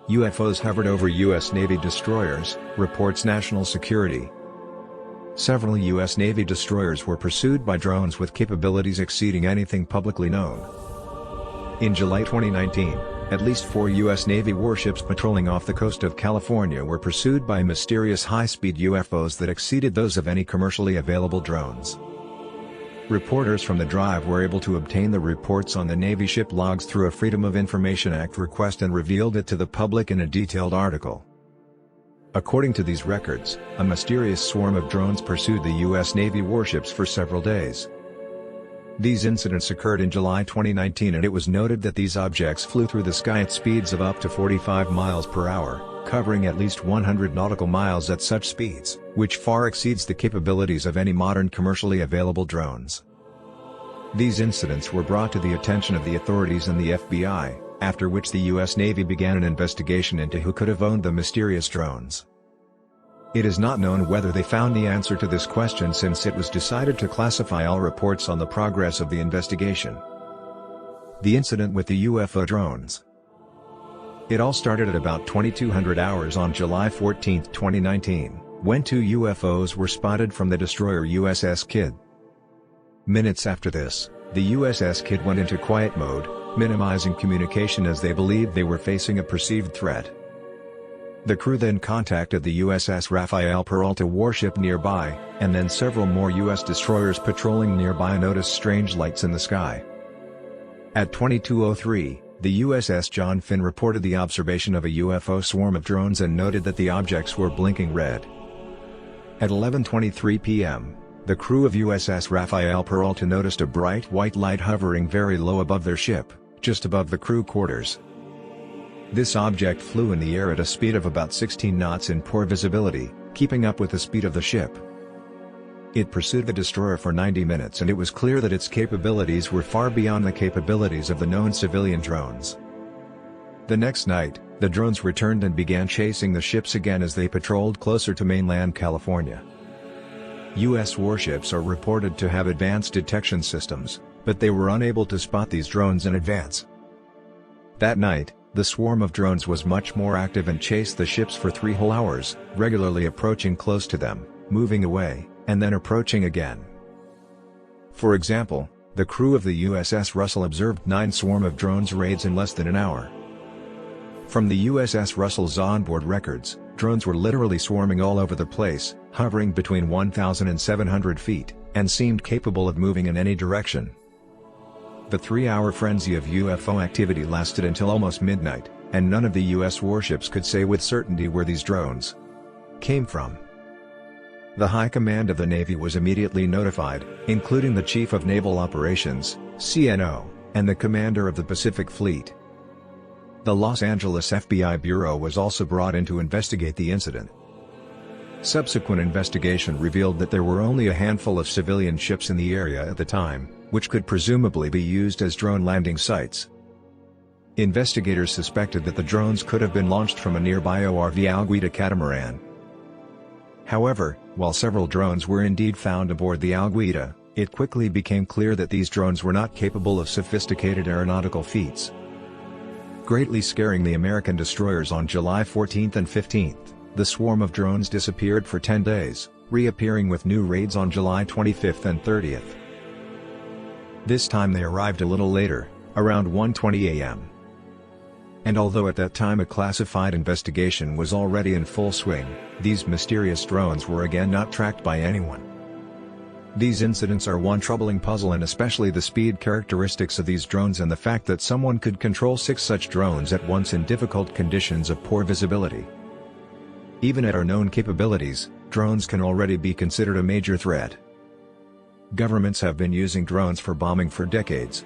UFOs hovered over U.S. Navy destroyers, reports National Security. Several U.S. Navy destroyers were pursued by drones with capabilities exceeding anything publicly known. In July 2019, at least 4 U.S. Navy warships patrolling off the coast of California were pursued by mysterious high-speed UFOs that exceeded those of any commercially available drones. Reporters from the drive were able to obtain the reports on the Navy ship logs through a Freedom of Information Act request and revealed it to the public in a detailed article. According to these records, a mysterious swarm of drones pursued the U.S. Navy warships for several days. These incidents occurred in July 2019 and it was noted that these objects flew through the sky at speeds of up to 45 miles per hour, covering at least 100 nautical miles at such speeds, which far exceeds the capabilities of any modern commercially available drones. These incidents were brought to the attention of the authorities and the FBI, after which the U.S. Navy began an investigation into who could have owned the mysterious drones. It is not known whether they found the answer to this question since it was decided to classify all reports on the progress of the investigation. The incident with the UFO drones. It all started at about 2200 hours on July 14, 2019, when 2 UFOs were spotted from the destroyer USS Kidd. Minutes after this, the USS Kidd went into quiet mode, minimizing communication as they believed they were facing a perceived threat. The crew then contacted the USS Rafael Peralta warship nearby, and then several more U.S. destroyers patrolling nearby noticed strange lights in the sky. At 22:03, the USS John Finn reported the observation of a UFO swarm of drones and noted that the objects were blinking red. At 11:23 p.m., the crew of USS Rafael Peralta noticed a bright white light hovering very low above their ship, just above the crew quarters. This object flew in the air at a speed of about 16 knots in poor visibility, keeping up with the speed of the ship. It pursued the destroyer for 90 minutes and it was clear that its capabilities were far beyond the capabilities of the known civilian drones. The next night, the drones returned and began chasing the ships again as they patrolled closer to mainland California. U.S. warships are reported to have advanced detection systems, but they were unable to spot these drones in advance. That night, the swarm of drones was much more active and chased the ships for 3 whole hours, regularly approaching close to them, moving away, and then approaching again. For example, the crew of the USS Russell observed 9 swarm of drones raids in less than an hour. From the USS Russell's onboard records, drones were literally swarming all over the place, hovering between 1,000 and 700 feet, and seemed capable of moving in any direction. The 3-hour frenzy of UFO activity lasted until almost midnight, and none of the U.S. warships could say with certainty where these drones came from. The High Command of the Navy was immediately notified, including the Chief of Naval Operations, CNO, and the Commander of the Pacific Fleet. The Los Angeles FBI Bureau was also brought in to investigate the incident. Subsequent investigation revealed that there were only a handful of civilian ships in the area at the time, which could presumably be used as drone landing sites. Investigators suspected that the drones could have been launched from a nearby ORV Alguita catamaran. However, while several drones were indeed found aboard the Alguita, it quickly became clear that these drones were not capable of sophisticated aeronautical feats. Greatly scaring the American destroyers on July 14 and 15, the swarm of drones disappeared for 10 days, reappearing with new raids on July 25 and 30. This time they arrived a little later, around 1:20 a.m. And although at that time a classified investigation was already in full swing, these mysterious drones were again not tracked by anyone. These incidents are one troubling puzzle, and especially the speed characteristics of these drones and the fact that someone could control 6 such drones at once in difficult conditions of poor visibility. Even at our known capabilities, drones can already be considered a major threat. Governments have been using drones for bombing for decades.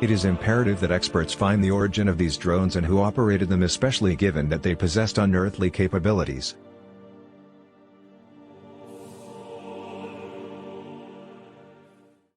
It is imperative that experts find the origin of these drones and who operated them, especially given that they possessed unearthly capabilities.